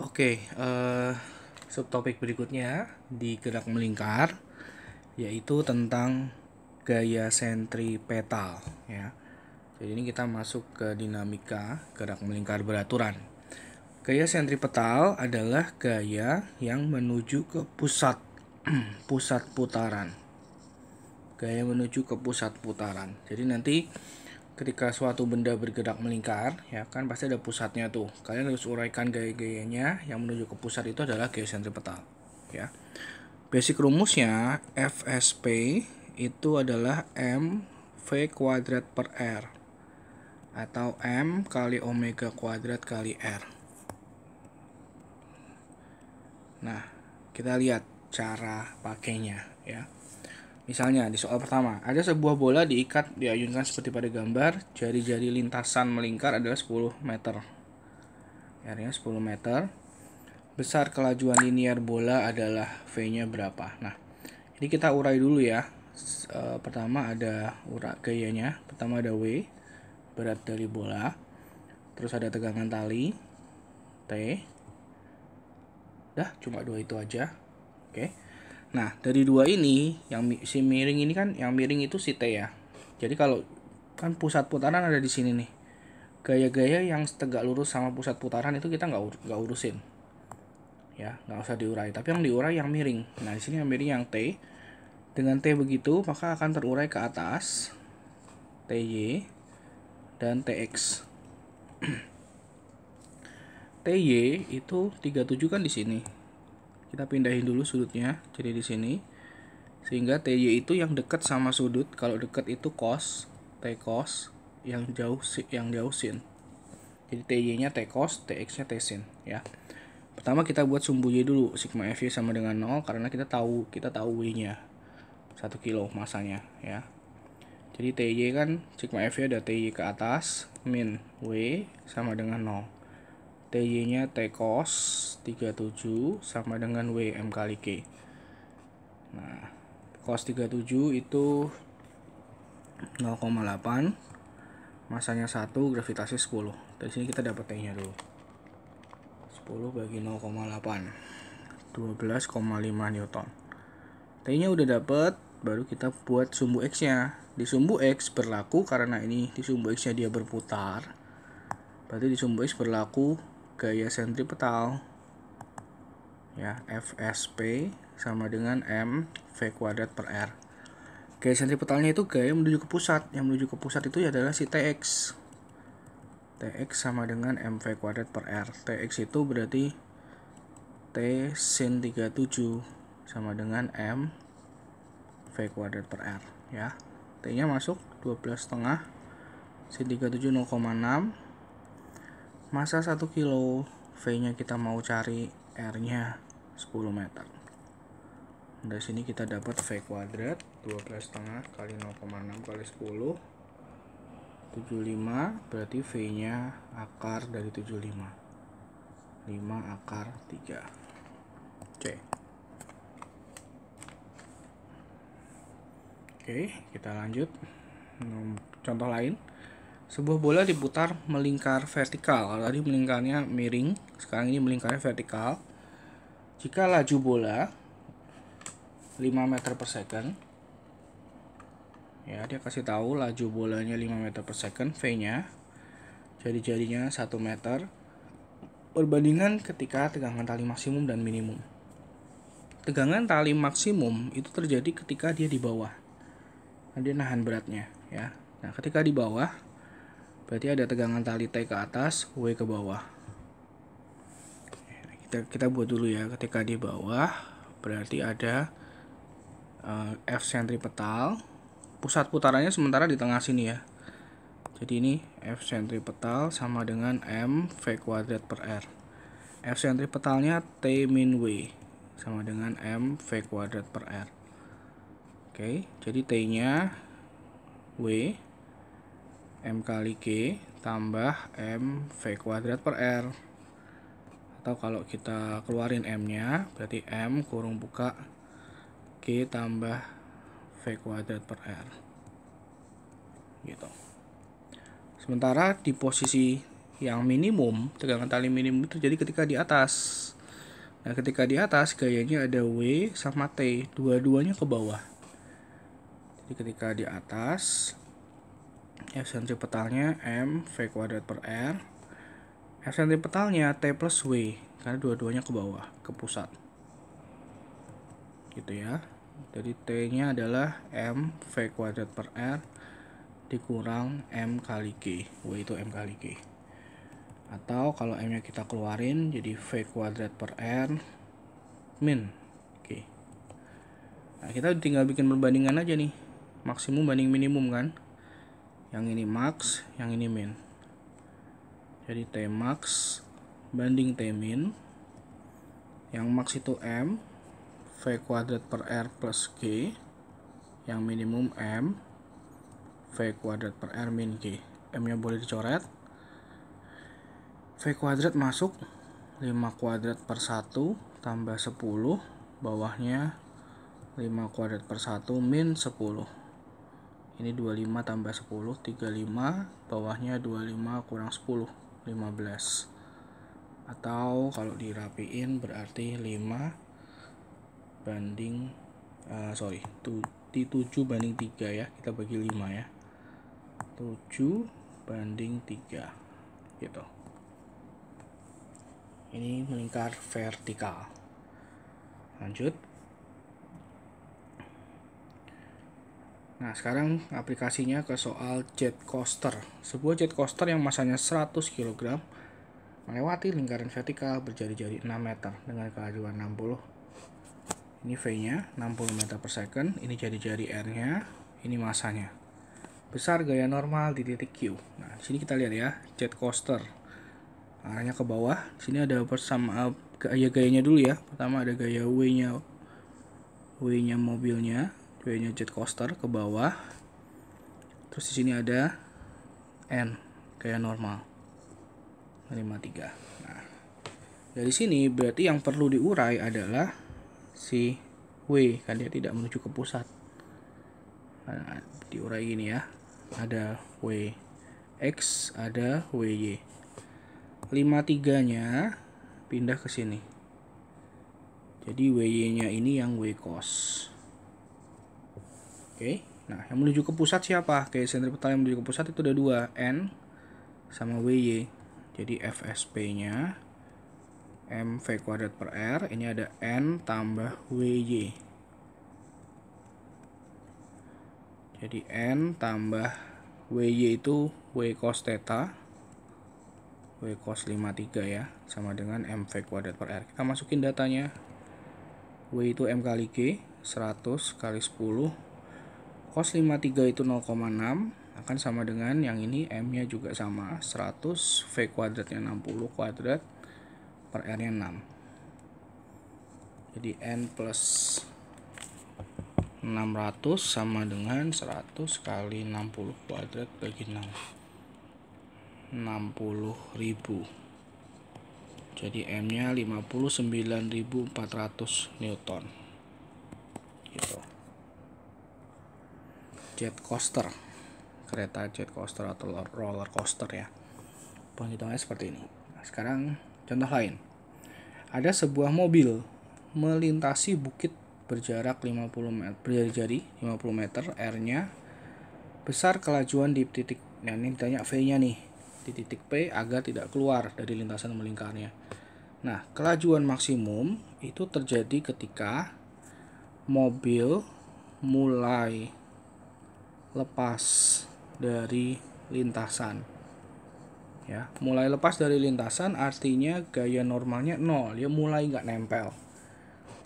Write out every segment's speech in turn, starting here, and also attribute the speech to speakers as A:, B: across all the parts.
A: Oke, subtopik berikutnya di gerak melingkar yaitu tentang gaya sentripetal ya. Jadi ini kita masuk ke dinamika gerak melingkar beraturan. Gaya sentripetal adalah gaya yang menuju ke pusat pusat putaran. Gaya menuju ke pusat putaran. Jadi nanti ketika suatu benda bergerak melingkar, ya kan pasti ada pusatnya tuh. Kalian harus uraikan gaya-gayanya yang menuju ke pusat itu adalah gaya sentripetal, ya. Basic rumusnya FSP itu adalah M V kuadrat per R atau M kali omega kuadrat kali R. Nah, kita lihat cara pakainya ya. Misalnya di soal pertama, ada sebuah bola diikat diayunkan seperti pada gambar, jari-jari lintasan melingkar adalah 10 meter. R-nya 10 meter. Besar kelajuan linear bola adalah V-nya berapa? Nah, ini kita urai dulu ya. Pertama ada gayanya, pertama ada W, berat dari bola. Terus ada tegangan tali, T. Dah, cuma dua itu aja. Oke. Nah, dari dua ini, yang si miring ini kan, yang miring itu si T ya. Jadi kalau kan pusat putaran ada di sini nih. Gaya-gaya yang tegak lurus sama pusat putaran itu kita nggak urusin. Ya, nggak usah diurai. Tapi yang diurai yang miring. Nah, di sini yang miring yang T. Dengan T begitu, maka akan terurai ke atas TY dan TX. TY itu 37 kan di sini. Kita pindahin dulu sudutnya, jadi di sini. Sehingga TY itu yang dekat sama sudut, kalau dekat itu cos, T cos, yang jauh sin. Jadi TY-nya T cos, TX-nya T sin, ya. Pertama kita buat sumbu Y dulu, sigma FY sama dengan 0 karena kita tahu W-nya. 1 kilo masanya, ya. Jadi TY kan sigma FY ada TY ke atas min W sama dengan 0. TY-nya T cos 37 sama dengan W M kali K. Nah, cos 37 itu 0,8, masanya 1, gravitasi 10. Dari sini kita dapat T-nya dulu. 10 bagi 0,8, 12,5 Newton. T-nya udah dapat, baru kita buat sumbu X-nya. Di sumbu X berlaku karena ini di sumbu X-nya dia berputar. Berarti di sumbu X berlaku gaya sentripetal. Ya, FSP sama dengan M V kuadrat per R. Gaya sentripetalnya itu gaya menuju ke pusat. Yang menuju ke pusat itu adalah si TX. TX sama dengan M V kuadrat per R. TX itu berarti T sin 37 sama dengan M V kuadrat per R, ya. T-nya masuk 12,5, sin 37 0,6, masa 1 kilo, V-nya kita mau cari, R-nya 10 meter. Dari sini kita dapat V kuadrat 12,5 kali 0,6 kali 10, 75, berarti V-nya akar dari 75, 5 akar 3. Oke. Oke, kita lanjut. Contoh lain. Sebuah bola diputar melingkar vertikal. Kalau tadi melingkarnya miring, sekarang ini melingkarnya vertikal. Jika laju bola 5 meter per second, ya dia kasih tahu laju bolanya 5 meter per second, V-nya jari-jarinya 1 meter perbandingan ketika tegangan tali maksimum dan minimum. Tegangan tali maksimum itu terjadi ketika dia di bawah. Nah, dia nahan beratnya, ya. Nah, ketika di bawah berarti ada tegangan tali T ke atas, W ke bawah. Kita buat dulu ya. Ketika di bawah berarti ada F sentripetal. Pusat putarannya sementara di tengah sini ya. Jadi ini F sentripetal sama dengan M V kuadrat per R. F sentripetalnya T min W sama dengan M V kuadrat per R. Oke, jadi T-nya W M kali G tambah M V kuadrat per R. Atau kalau kita keluarin M-nya, berarti M kurung buka G tambah V kuadrat per R. Gitu. Sementara di posisi yang minimum, tegangan tali minimum itu jadi ketika di atas. Nah, ketika di atas gayanya ada W sama T, dua-duanya ke bawah. Jadi ketika di atas, F sentripetalnya M V kuadrat per R. F sentripetalnya T plus W, karena dua-duanya ke bawah, ke pusat. Gitu ya. Jadi T-nya adalah M V kuadrat per R dikurang M kali G. W itu M kali G. Atau kalau M nya kita keluarin jadi V kuadrat per R min G. Nah, kita tinggal bikin perbandingan aja nih, maksimum banding minimum kan. Yang ini max, yang ini min. Jadi T max banding T min. Yang max itu M V kuadrat per R plus G. Yang minimum M V kuadrat per R min G. M nya boleh dicoret. V kuadrat masuk 5 kuadrat per 1 tambah 10, bawahnya 5 kuadrat per 1 min 10. Ini 25 tambah 10, 35, bawahnya 25 kurang 10, 15. Atau kalau dirapiin berarti 5 banding 7 banding 3 ya, kita bagi 5 ya. 7 banding 3 gitu. Ini melingkar vertikal. Lanjut. Nah, sekarang aplikasinya ke soal jet coaster. Sebuah jet coaster yang masanya 100 kg melewati lingkaran vertikal berjari-jari 6 meter dengan kelajuan 60. Ini V-nya 60 meter per second, ini jari-jari R-nya, ini masanya. Besar gaya normal di titik Q. Nah, di sini kita lihat ya, jet coaster. Arahnya ke bawah. Di sini ada bersama gaya-gayanya dulu ya. Pertama ada gaya W-nya mobilnya, W-nya jet coaster ke bawah. Terus di sini ada N gaya normal 53. Nah, dari sini berarti yang perlu diurai adalah si W, kan dia tidak menuju ke pusat. Nah, diurai gini ya. Ada W X, ada WY. 53-nya pindah ke sini. Jadi WY-nya ini yang W cos. Oke. Nah, yang menuju ke pusat siapa? Kayak sentripetal yang menuju ke pusat itu ada dua, N sama WY. Jadi FSP-nya M V kuadrat per R, ini ada N tambah WY. Jadi N tambah WY itu W cos theta, W cos 53 ya, sama dengan M V kuadrat per R. Kita masukin datanya. W itu M kali G, 100 kali 10. Cos 53 itu 0,6, akan sama dengan yang ini, M-nya juga sama, 100, V kuadratnya 60 kuadrat, per R-nya 6. Jadi N plus 600 sama dengan 100 kali 60 kuadrat bagi 6. 60.000. Jadi M-nya 59.400 Newton. Gitu. Jet coaster. Kereta jet coaster atau roller coaster ya. Penghitungannya seperti ini. Nah, sekarang contoh lain. Ada sebuah mobil melintasi bukit berjarak 50 meter, berjari 50 meter, R-nya besar kelajuan di titik. Nah, ini ditanya V-nya nih. Di titik P agar tidak keluar dari lintasan melingkarnya. Nah, kelajuan maksimum itu terjadi ketika mobil mulai lepas dari lintasan. Ya, mulai lepas dari lintasan artinya gaya normalnya 0, dia mulai nggak nempel.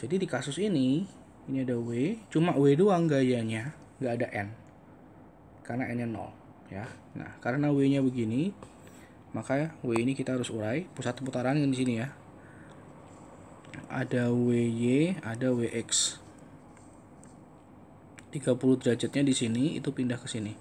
A: Jadi di kasus ini ada W, cuma W doang gayanya, nggak ada N. Karena N-nya 0. Ya. Nah, karena W-nya begini, maka W ini kita harus urai. Pusat putaran di sini ya. Ada WY, ada WX. 30 derajatnya di sini, itu pindah ke sini.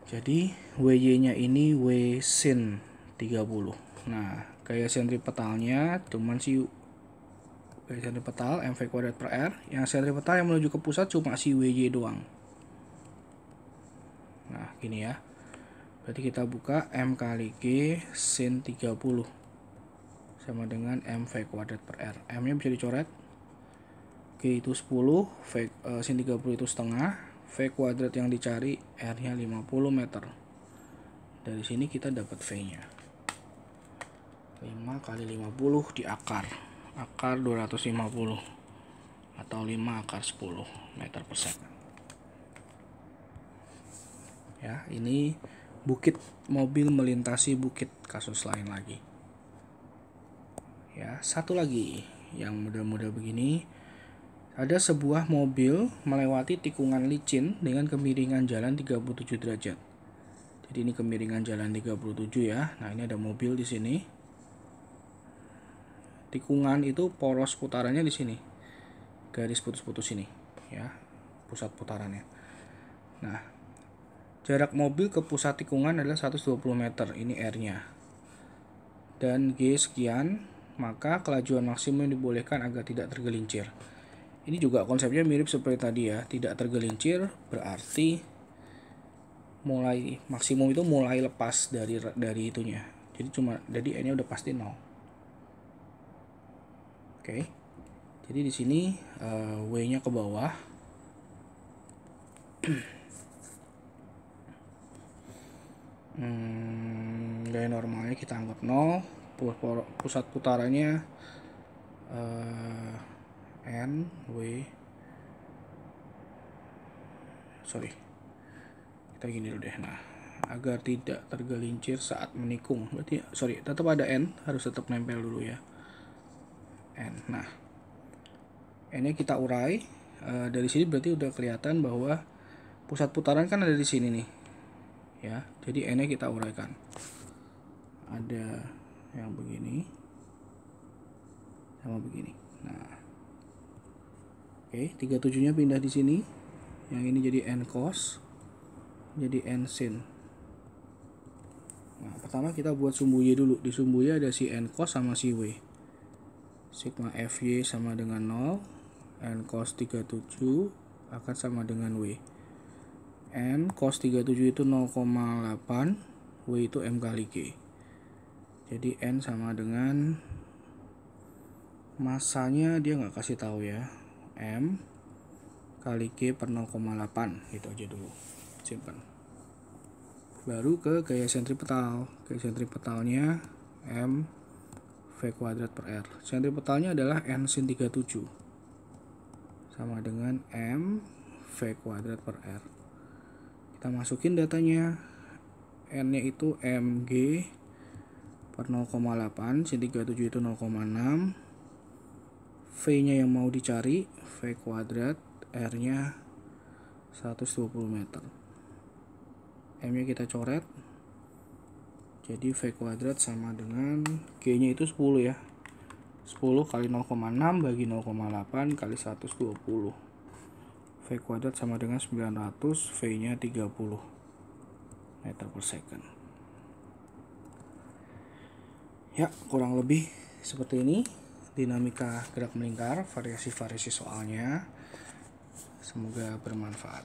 A: Jadi WY-nya ini W sin 30. Nah, gaya sentripetalnya cuman si gaya sentripetal M V kuadrat per R. Yang sentripetal yang menuju ke pusat cuma si WY doang. Nah, gini ya. Berarti kita buka M kali G sin 30 sama dengan M V kuadrat per R. M nya bisa dicoret. G itu 10, sin 30 itu setengah, V kuadrat yang dicari R nya 50 meter. Dari sini kita dapat V nya 5 kali 50 di akar 250 atau 5 akar 10 meter per second. Ya, ini bukit, mobil melintasi bukit, kasus lain lagi. Ya, satu lagi yang mudah-mudah begini. Ada sebuah mobil melewati tikungan licin dengan kemiringan jalan 37 derajat. Jadi ini kemiringan jalan 37 ya. Nah, ini ada mobil di sini. Tikungan itu poros putarannya di sini. Garis putus-putus ini ya, pusat putarannya. Nah, jarak mobil ke pusat tikungan adalah 120 meter, ini R-nya. Dan G sekian, maka kelajuan maksimum yang dibolehkan agar tidak tergelincir. Ini juga konsepnya mirip seperti tadi ya, tidak tergelincir berarti mulai maksimum itu mulai lepas dari itunya. Jadi N-nya udah pasti 0. Oke. Jadi di sini W-nya ke bawah. Gaya normalnya kita anggap 0. Pusat putarannya N, W. Kita gini dulu deh. Nah, agar tidak tergelincir saat menikung. Berarti tetap ada N, harus tetap nempel dulu ya. N. Nah, N-nya kita urai. Dari sini berarti udah kelihatan bahwa pusat putaran kan ada di sini nih. Ya, jadi N-nya kita uraikan. Ada yang begini sama begini. Nah, oke, 37-nya pindah di sini. Yang ini jadi N cos, jadi N sin. Nah, pertama kita buat sumbu Y dulu. Di sumbu Y ada si N cos sama si W. Sigma Fy sama dengan 0. N cos 37 akan sama dengan W. N cos 37 itu 0,8, W itu M kali G. Jadi N sama dengan masanya dia nggak kasih tahu ya, M kali G per 0,8, gitu aja dulu, simpan. Baru ke gaya sentripetal. Gaya sentripetalnya M V kuadrat per R. Sentripetalnya adalah N sin 37 sama dengan M V kuadrat per R. Kita masukin datanya. N nya itu Mg per 0,8, sin 37 itu 0,6. V nya yang mau dicari, V kuadrat, R nya 120 meter. M nya kita coret. Jadi V kuadrat sama dengan G nya itu 10 ya. 10 kali 0,6 bagi 0,8 kali 120. V kuadrat sama dengan 900, V nya 30 meter per second. Ya, kurang lebih seperti ini dinamika gerak melingkar, variasi-variasi soalnya. Semoga bermanfaat.